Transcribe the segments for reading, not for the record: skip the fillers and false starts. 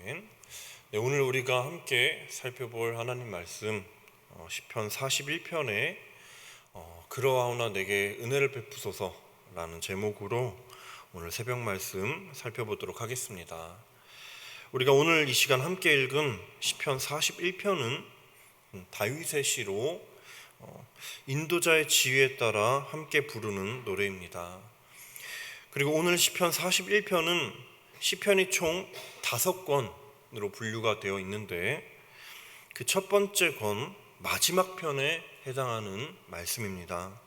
아멘. 네, 오늘 우리가 함께 살펴볼 하나님 말씀 시편 41편에 그러하오나 내게 은혜를 베푸소서라는 제목으로 오늘 새벽 말씀 살펴보도록 하겠습니다. 우리가 오늘 이 시간 함께 읽은 시편 41편은 다윗의 시로 인도자의 지휘에 따라 함께 부르는 노래입니다. 그리고 오늘 시편 41편은 시편이 총 5권으로 분류가 되어 있는데 그 첫 번째 권 마지막 편에 해당하는 말씀입니다.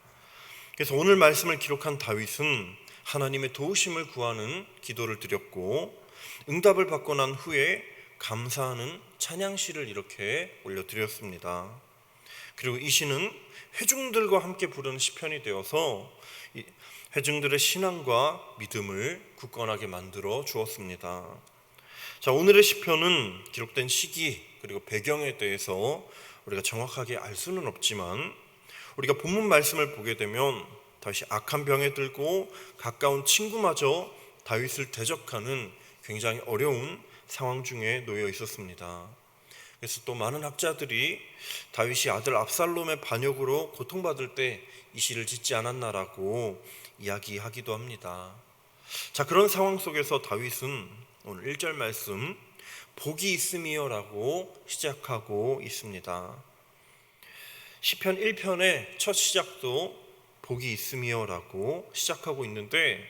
그래서 오늘 말씀을 기록한 다윗은 하나님의 도우심을 구하는 기도를 드렸고 응답을 받고 난 후에 감사하는 찬양시를 이렇게 올려드렸습니다. 그리고 이 시는 회중들과 함께 부르는 시편이 되어서 회중들의 신앙과 믿음을 굳건하게 만들어 주었습니다. 자, 오늘의 시편은 기록된 시기 그리고 배경에 대해서 우리가 정확하게 알 수는 없지만 우리가 본문 말씀을 보게 되면 다윗이 악한 병에 들고 가까운 친구마저 다윗을 대적하는 굉장히 어려운 상황 중에 놓여 있었습니다. 그래서 또 많은 학자들이 다윗이 아들 압살롬의 반역으로 고통받을 때 이 시를 짓지 않았나라고 이야기하기도 합니다. 자, 그런 상황 속에서 다윗은 오늘 1절 말씀 복이 있음이여라고 시작하고 있습니다. 시편 1편의 첫 시작도 복이 있음이여라고 시작하고 있는데,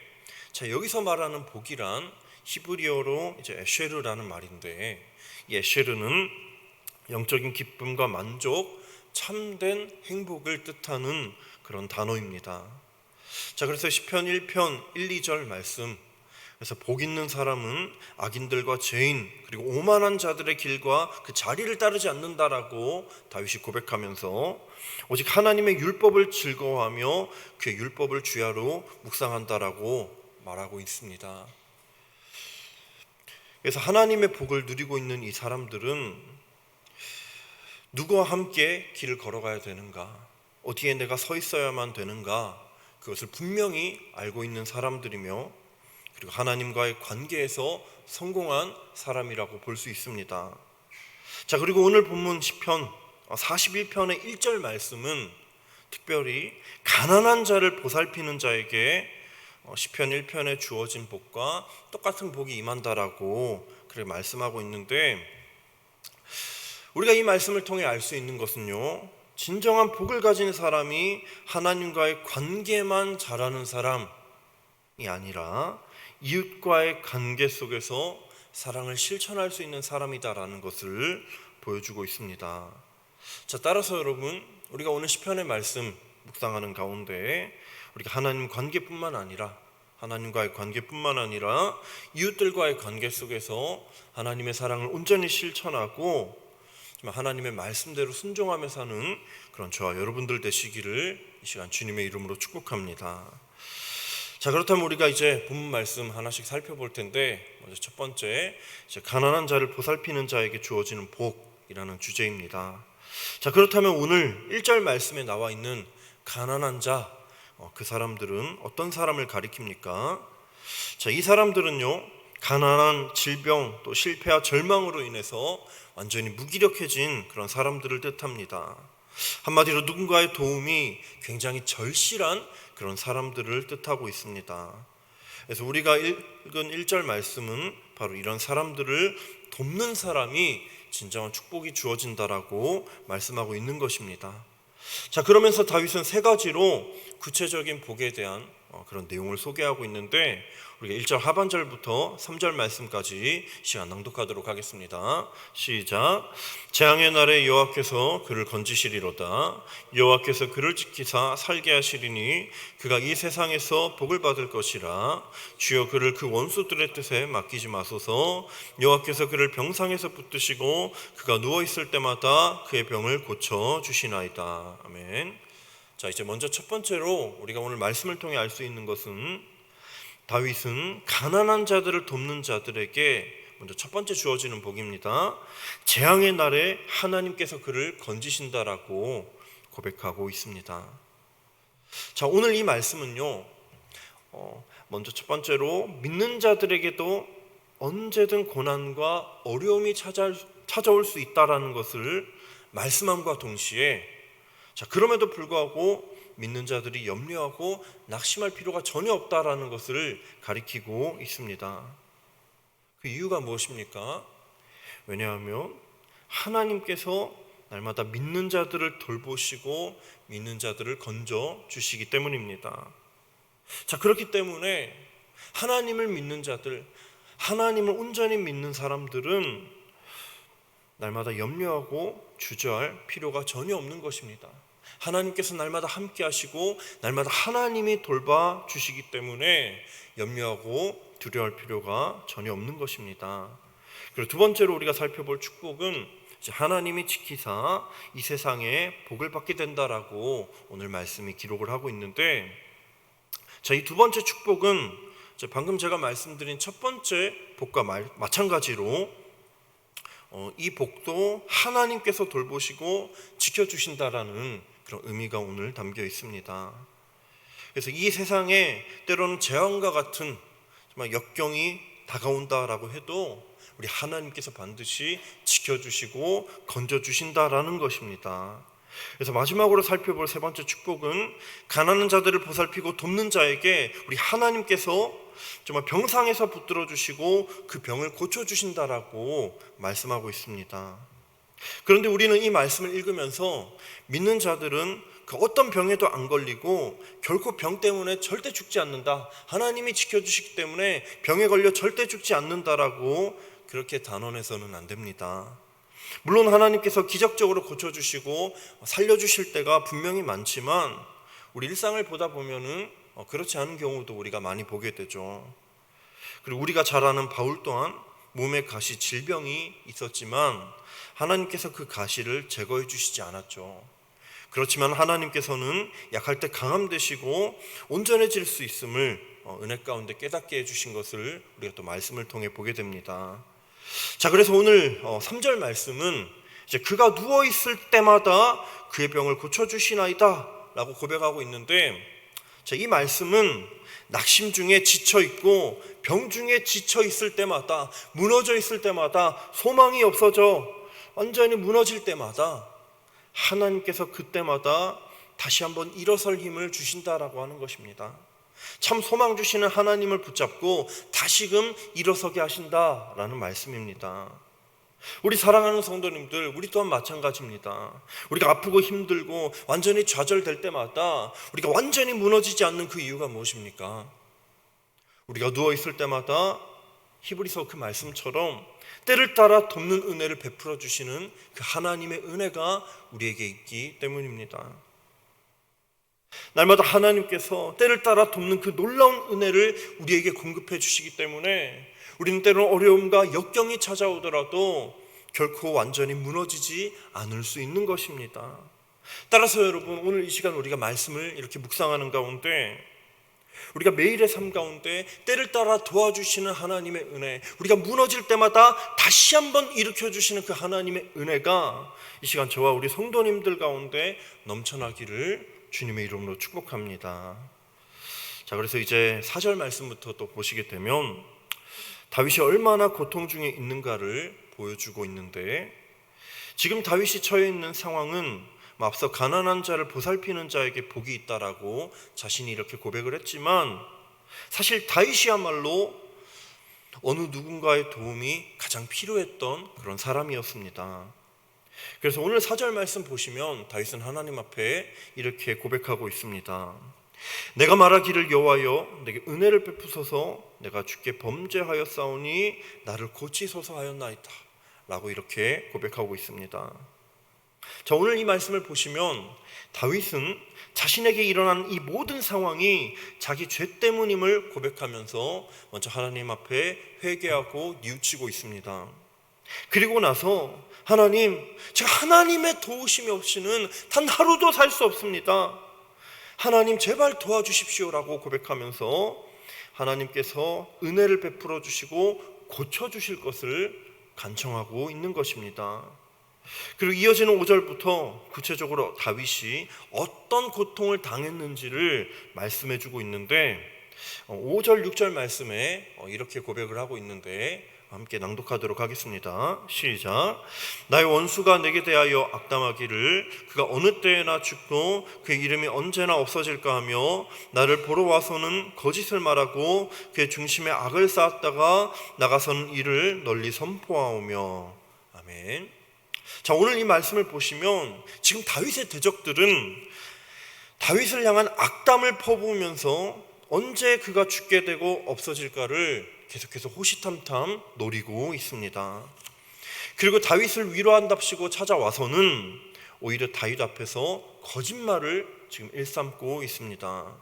자, 여기서 말하는 복이란 히브리어로 이제 에쉐르라는 말인데, 이 에쉐르는 영적인 기쁨과 만족, 참된 행복을 뜻하는 그런 단어입니다. 자, 그래서 시편 1편 1, 2절 말씀, 그래서 복 있는 사람은 악인들과 죄인 그리고 오만한 자들의 길과 그 자리를 따르지 않는다라고 다윗이 고백하면서 오직 하나님의 율법을 즐거워하며 그의 율법을 주야로 묵상한다라고 말하고 있습니다. 그래서 하나님의 복을 누리고 있는 이 사람들은 누구와 함께 길을 걸어가야 되는가, 어디에 내가 서 있어야만 되는가, 그것을 분명히 알고 있는 사람들이며 그리고 하나님과의 관계에서 성공한 사람이라고 볼 수 있습니다. 자, 그리고 오늘 본문 시편 41편의 1절 말씀은 특별히 가난한 자를 보살피는 자에게 시편 1편에 주어진 복과 똑같은 복이 임한다라고 그렇게 말씀하고 있는데, 우리가 이 말씀을 통해 알 수 있는 것은요, 진정한 복을 가진 사람이 하나님과의 관계만 잘하는 사람이 아니라 이웃과의 관계 속에서 사랑을 실천할 수 있는 사람이다라는 것을 보여주고 있습니다. 자, 따라서 여러분, 우리가 오늘 시편의 말씀 묵상하는 가운데 우리가 하나님과의 관계뿐만 아니라 이웃들과의 관계 속에서 하나님의 사랑을 온전히 실천하고 하나님의 말씀대로 순종하며 사는 그런 저와 여러분들 되시기를 이 시간 주님의 이름으로 축복합니다. 자, 그렇다면 우리가 이제 본문 말씀 하나씩 살펴볼 텐데, 먼저 첫 번째, 이제 가난한 자를 보살피는 자에게 주어지는 복이라는 주제입니다. 자, 그렇다면 오늘 1절 말씀에 나와 있는 가난한 자, 그 사람들은 어떤 사람을 가리킵니까? 자, 이 사람들은요, 가난한 질병 또 실패와 절망으로 인해서 완전히 무기력해진 그런 사람들을 뜻합니다. 한마디로 누군가의 도움이 굉장히 절실한 그런 사람들을 뜻하고 있습니다. 그래서 우리가 읽은 1절 말씀은 바로 이런 사람들을 돕는 사람이 진정한 축복이 주어진다라고 말씀하고 있는 것입니다. 자, 그러면서 다윗은 3가지로 구체적인 복에 대한 그런 내용을 소개하고 있는데, 우리가 1절 하반절부터 3절 말씀까지 시간 낭독하도록 하겠습니다. 시작. 재앙의 날에 여호와께서 그를 건지시리로다. 여호와께서 그를 지키사 살게 하시리니 그가 이 세상에서 복을 받을 것이라. 주여 그를 그 원수들의 뜻에 맡기지 마소서. 여호와께서 그를 병상에서 붙드시고 그가 누워있을 때마다 그의 병을 고쳐주시나이다. 아멘. 자, 이제 먼저 첫 번째로 우리가 오늘 말씀을 통해 알 수 있는 것은 다윗은 가난한 자들을 돕는 자들에게 먼저 첫 번째 주어지는 복입니다. 재앙의 날에 하나님께서 그를 건지신다라고 고백하고 있습니다. 자, 오늘 이 말씀은요, 먼저 첫 번째로 믿는 자들에게도 언제든 고난과 어려움이 찾아올 수 있다라는 것을 말씀함과 동시에, 그럼에도 불구하고 믿는 자들이 염려하고 낙심할 필요가 전혀 없다라는 것을 가리키고 있습니다. 그 이유가 무엇입니까? 왜냐하면 하나님께서 날마다 믿는 자들을 돌보시고 믿는 자들을 건져 주시기 때문입니다. 그렇기 때문에 하나님을 믿는 자들, 하나님을 온전히 믿는 사람들은 날마다 염려하고 주저할 필요가 전혀 없는 것입니다. 하나님께서 날마다 함께 하시고 날마다 하나님이 돌봐 주시기 때문에 염려하고 두려워할 필요가 전혀 없는 것입니다. 그리고 두 번째로 우리가 살펴볼 축복은 하나님이 지키사 이 세상에 복을 받게 된다라고 오늘 말씀이 기록을 하고 있는데, 이 두 번째 축복은 방금 제가 말씀드린 첫 번째 복과 마찬가지로 이 복도 하나님께서 돌보시고 지켜주신다라는 그런 의미가 오늘 담겨 있습니다. 그래서 이 세상에 때로는 재앙과 같은 정말 역경이 다가온다라고 해도 우리 하나님께서 반드시 지켜주시고 건져주신다라는 것입니다. 그래서 마지막으로 살펴볼 세 번째 축복은 가난한 자들을 보살피고 돕는 자에게 우리 하나님께서 정말 병상에서 붙들어 주시고 그 병을 고쳐주신다라고 말씀하고 있습니다. 그런데 우리는 이 말씀을 읽으면서 믿는 자들은 그 어떤 병에도 안 걸리고 결코 병 때문에 절대 죽지 않는다, 하나님이 지켜주시기 때문에 병에 걸려 절대 죽지 않는다라고 그렇게 단언해서는 안 됩니다. 물론 하나님께서 기적적으로 고쳐주시고 살려주실 때가 분명히 많지만 우리 일상을 보다 보면은 그렇지 않은 경우도 우리가 많이 보게 되죠. 그리고 우리가 잘 아는 바울 또한 몸에 가시 질병이 있었지만 하나님께서 그 가시를 제거해 주시지 않았죠. 그렇지만 하나님께서는 약할 때 강함 되시고 온전해질 수 있음을 은혜 가운데 깨닫게 해주신 것을 우리가 또 말씀을 통해 보게 됩니다. 그래서 오늘 3절 말씀은 이제 그가 누워있을 때마다 그의 병을 고쳐주시나이다 라고 고백하고 있는데, 이 말씀은 낙심 중에 지쳐있고 병 중에 지쳐있을 때마다, 무너져 있을 때마다, 소망이 없어져 완전히 무너질 때마다 하나님께서 그때마다 다시 한번 일어설 힘을 주신다라고 하는 것입니다. 참 소망 주시는 하나님을 붙잡고 다시금 일어서게 하신다라는 말씀입니다. 우리 사랑하는 성도님들, 우리 또한 마찬가지입니다. 우리가 아프고 힘들고 완전히 좌절될 때마다 우리가 완전히 무너지지 않는 그 이유가 무엇입니까? 우리가 누워있을 때마다 히브리서 그 말씀처럼 때를 따라 돕는 은혜를 베풀어 주시는 그 하나님의 은혜가 우리에게 있기 때문입니다. 날마다 하나님께서 때를 따라 돕는 그 놀라운 은혜를 우리에게 공급해 주시기 때문에 우리는 때로는 어려움과 역경이 찾아오더라도 결코 완전히 무너지지 않을 수 있는 것입니다. 따라서 여러분, 오늘 이 시간 우리가 말씀을 이렇게 묵상하는 가운데 우리가 매일의 삶 가운데 때를 따라 도와주시는 하나님의 은혜, 우리가 무너질 때마다 다시 한번 일으켜주시는 그 하나님의 은혜가 이 시간 저와 우리 성도님들 가운데 넘쳐나기를 주님의 이름으로 축복합니다. 그래서 이제 4절 말씀부터 또 보시게 되면 다윗이 얼마나 고통 중에 있는가를 보여주고 있는데, 지금 다윗이 처해 있는 상황은 앞서 가난한 자를 보살피는 자에게 복이 있다라고 자신이 이렇게 고백을 했지만, 사실 다윗이야말로 어느 누군가의 도움이 가장 필요했던 그런 사람이었습니다. 그래서 오늘 4절 말씀 보시면 다윗은 하나님 앞에 이렇게 고백하고 있습니다. 내가 말하기를 여호와여 내게 은혜를 베푸소서, 내가 주께 범죄하였사오니 나를 고치소서 하였나이다 라고 이렇게 고백하고 있습니다. 오늘 이 말씀을 보시면 다윗은 자신에게 일어난 이 모든 상황이 자기 죄 때문임을 고백하면서 먼저 하나님 앞에 회개하고 뉘우치고 있습니다. 그리고 나서 하나님, 제가 하나님의 도우심이 없이는 단 하루도 살 수 없습니다. 하나님 제발 도와주십시오라고 고백하면서 하나님께서 은혜를 베풀어 주시고 고쳐주실 것을 간청하고 있는 것입니다. 그리고 이어지는 5절부터 구체적으로 다윗이 어떤 고통을 당했는지를 말씀해 주고 있는데, 5절 6절 말씀에 이렇게 고백을 하고 있는데 함께 낭독하도록 하겠습니다. 시작. 나의 원수가 내게 대하여 악담하기를 그가 어느 때나 죽고 그의 이름이 언제나 없어질까 하며 나를 보러 와서는 거짓을 말하고 그의 중심에 악을 쌓았다가 나가서는 이를 널리 선포하오며. 아멘. 자, 오늘 이 말씀을 보시면 지금 다윗의 대적들은 다윗을 향한 악담을 퍼부으면서 언제 그가 죽게 되고 없어질까를 계속해서 호시탐탐 노리고 있습니다. 그리고 다윗을 위로한답시고 찾아와서는 오히려 다윗 앞에서 거짓말을 지금 일삼고 있습니다.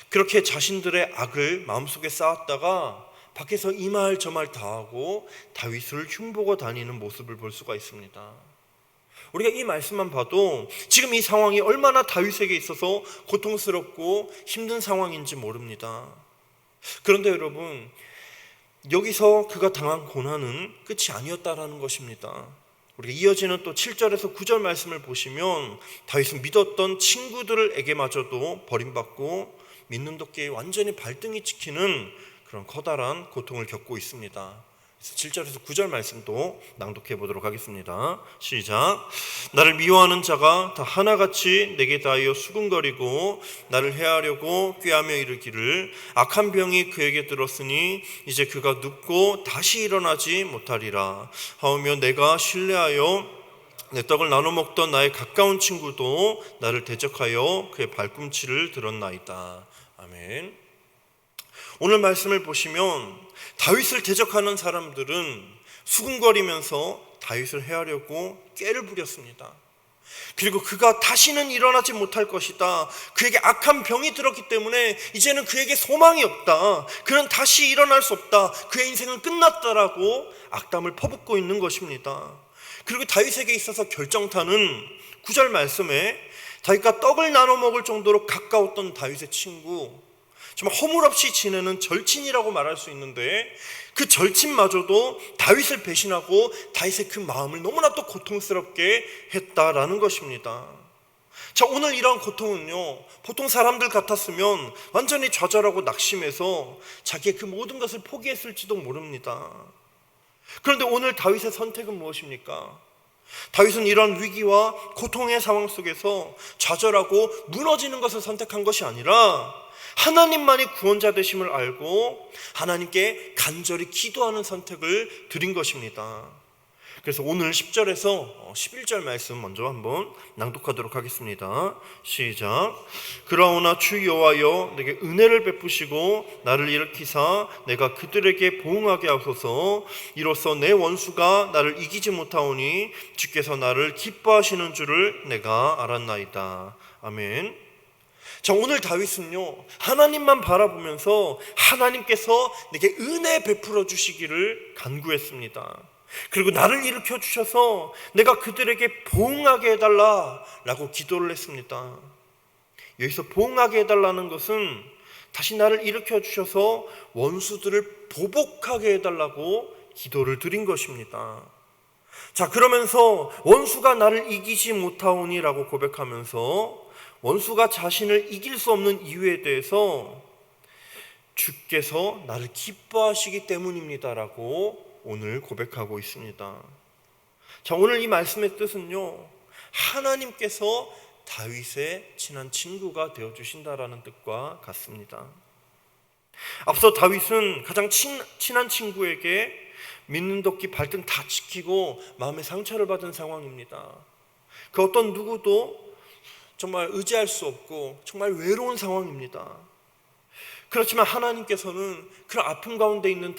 그렇게 자신들의 악을 마음속에 쌓았다가 밖에서 이 말 저 말 다 하고 다윗을 흉보고 다니는 모습을 볼 수가 있습니다. 우리가 이 말씀만 봐도 지금 이 상황이 얼마나 다윗에게 있어서 고통스럽고 힘든 상황인지 모릅니다. 그런데 여러분, 여기서 그가 당한 고난은 끝이 아니었다라는 것입니다. 우리가 이어지는 또 7절에서 9절 말씀을 보시면 다윗은 믿었던 친구들에게마저도 버림받고 믿는 도끼에 완전히 발등이 찍히는 그런 커다란 고통을 겪고 있습니다. 7절에서 9절 말씀도 낭독해 보도록 하겠습니다. 시작. 나를 미워하는 자가 다 하나같이 내게 대하여 수군거리고 나를 해하려고 꾀하며 이르기를 악한 병이 그에게 들었으니 이제 그가 눕고 다시 일어나지 못하리라 하오며 내가 신뢰하여 내 떡을 나눠 먹던 나의 가까운 친구도 나를 대적하여 그의 발꿈치를 들었나이다. 아멘. 오늘 말씀을 보시면 다윗을 대적하는 사람들은 수군거리면서 다윗을 해하려고 꾀를 부렸습니다. 그리고 그가 다시는 일어나지 못할 것이다. 그에게 악한 병이 들었기 때문에 이제는 그에게 소망이 없다. 그는 다시 일어날 수 없다. 그의 인생은 끝났다라고 악담을 퍼붓고 있는 것입니다. 그리고 다윗에게 있어서 결정타는 9절 말씀에 다윗과 떡을 나눠 먹을 정도로 가까웠던 다윗의 친구, 정말 허물없이 지내는 절친이라고 말할 수 있는데 그 절친마저도 다윗을 배신하고 다윗의 그 마음을 너무나 또 고통스럽게 했다라는 것입니다. 자, 오늘 이러한 고통은요, 보통 사람들 같았으면 완전히 좌절하고 낙심해서 자기의 그 모든 것을 포기했을지도 모릅니다. 그런데 오늘 다윗의 선택은 무엇입니까? 다윗은 이런 위기와 고통의 상황 속에서 좌절하고 무너지는 것을 선택한 것이 아니라 하나님만이 구원자 되심을 알고 하나님께 간절히 기도하는 선택을 드린 것입니다. 그래서 오늘 10절에서 11절 말씀 먼저 한번 낭독하도록 하겠습니다. 시작. 그러나 주 여호와여 내게 은혜를 베푸시고 나를 일으키사 내가 그들에게 보응하게 하소서. 이로써 내 원수가 나를 이기지 못하오니 주께서 나를 기뻐하시는 줄을 내가 알았나이다. 아멘. 자, 오늘 다윗은요, 하나님만 바라보면서 하나님께서 내게 은혜 베풀어 주시기를 간구했습니다. 그리고 나를 일으켜 주셔서 내가 그들에게 보응하게 해달라라고 기도를 했습니다. 여기서 보응하게 해달라는 것은 다시 나를 일으켜 주셔서 원수들을 보복하게 해달라고 기도를 드린 것입니다. 자, 그러면서 원수가 나를 이기지 못하오니라고 고백하면서 원수가 자신을 이길 수 없는 이유에 대해서 주께서 나를 기뻐하시기 때문입니다라고 오늘 고백하고 있습니다. 자, 오늘 이 말씀의 뜻은요, 하나님께서 다윗의 친한 친구가 되어주신다라는 뜻과 같습니다. 앞서 다윗은 가장 친한 친구에게 믿는 도끼 발등 다 찍히고 마음의 상처를 받은 상황입니다. 그 어떤 누구도 정말 의지할 수 없고 정말 외로운 상황입니다. 그렇지만 하나님께서는 그런 아픔 가운데 있는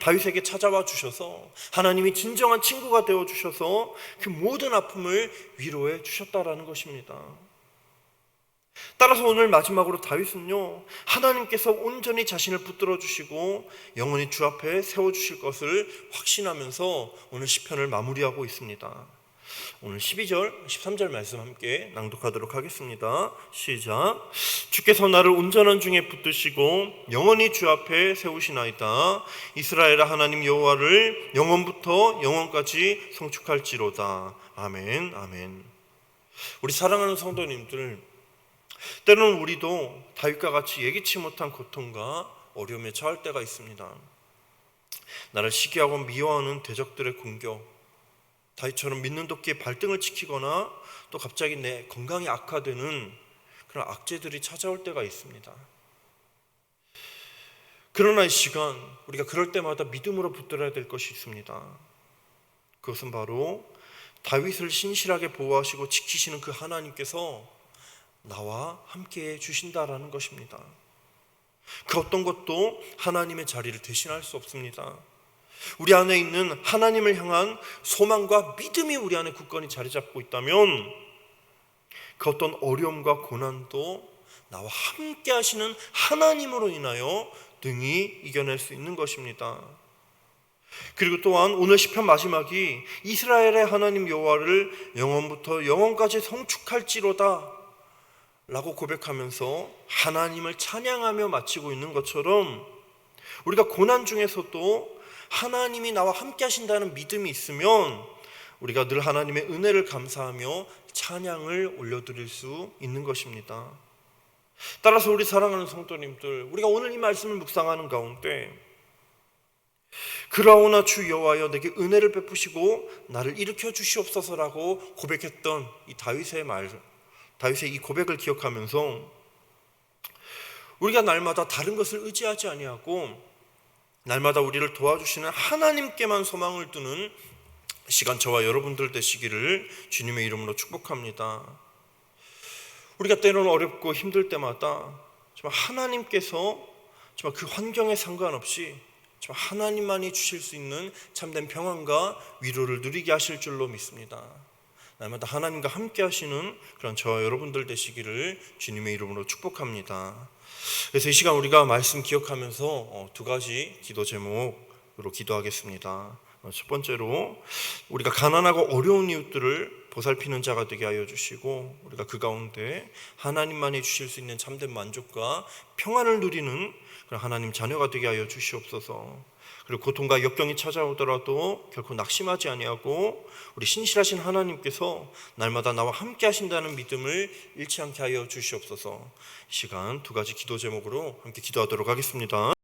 다윗에게 찾아와 주셔서 하나님이 진정한 친구가 되어 주셔서 그 모든 아픔을 위로해 주셨다라는 것입니다. 따라서 오늘 마지막으로 다윗은요, 하나님께서 온전히 자신을 붙들어 주시고 영원히 주 앞에 세워 주실 것을 확신하면서 오늘 시편을 마무리하고 있습니다. 오늘 12절, 13절 말씀 함께 낭독하도록 하겠습니다. 시작. 주께서 나를 온전한 중에 붙드시고 영원히 주 앞에 세우시나이다. 이스라엘의 하나님 여호와를 영원부터 영원까지 송축할지로다. 아멘, 아멘. 우리 사랑하는 성도님들, 때로는 우리도 다윗과 같이 예기치 못한 고통과 어려움에 처할 때가 있습니다. 나를 시기하고 미워하는 대적들의 공격, 다윗처럼 믿는 도끼에 발등을 찍히거나 또 갑자기 내 건강이 악화되는 그런 악재들이 찾아올 때가 있습니다. 그러나 이 시간 우리가 그럴 때마다 믿음으로 붙들어야 될 것이 있습니다. 그것은 바로 다윗을 신실하게 보호하시고 지키시는 그 하나님께서 나와 함께해 주신다라는 것입니다. 그 어떤 것도 하나님의 자리를 대신할 수 없습니다. 우리 안에 있는 하나님을 향한 소망과 믿음이 우리 안에 굳건히 자리 잡고 있다면 그 어떤 어려움과 고난도 나와 함께 하시는 하나님으로 인하여 등이 이겨낼 수 있는 것입니다. 그리고 또한 오늘 시편 마지막이 이스라엘의 하나님 여호와를 영원부터 영원까지 성축할지로다 라고 고백하면서 하나님을 찬양하며 마치고 있는 것처럼 우리가 고난 중에서도 하나님이 나와 함께 하신다는 믿음이 있으면 우리가 늘 하나님의 은혜를 감사하며 찬양을 올려드릴 수 있는 것입니다. 따라서 우리 사랑하는 성도님들, 우리가 오늘 이 말씀을 묵상하는 가운데 그러나 주 여호와여 내게 은혜를 베푸시고 나를 일으켜 주시옵소서라고 고백했던 이 다윗의 이 고백을 기억하면서 우리가 날마다 다른 것을 의지하지 아니하고 날마다 우리를 도와주시는 하나님께만 소망을 두는 시간 저와 여러분들 되시기를 주님의 이름으로 축복합니다. 우리가 때로는 어렵고 힘들 때마다 정말 하나님께서 정말 그 환경에 상관없이 정말 하나님만이 주실 수 있는 참된 평안과 위로를 누리게 하실 줄로 믿습니다. 날마다 하나님과 함께 하시는 그런 저와 여러분들 되시기를 주님의 이름으로 축복합니다. 그래서 이 시간 우리가 말씀 기억하면서 두 가지 기도 제목으로 기도하겠습니다. 첫 번째로 우리가 가난하고 어려운 이웃들을 보살피는 자가 되게 하여 주시고 우리가 그 가운데 하나님만이 주실 수 있는 참된 만족과 평안을 누리는 그런 하나님 자녀가 되게 하여 주시옵소서. 그리고 고통과 역경이 찾아오더라도 결코 낙심하지 아니하고 우리 신실하신 하나님께서 날마다 나와 함께 하신다는 믿음을 잃지 않게 하여 주시옵소서. 이 시간 두 가지 기도 제목으로 함께 기도하도록 하겠습니다.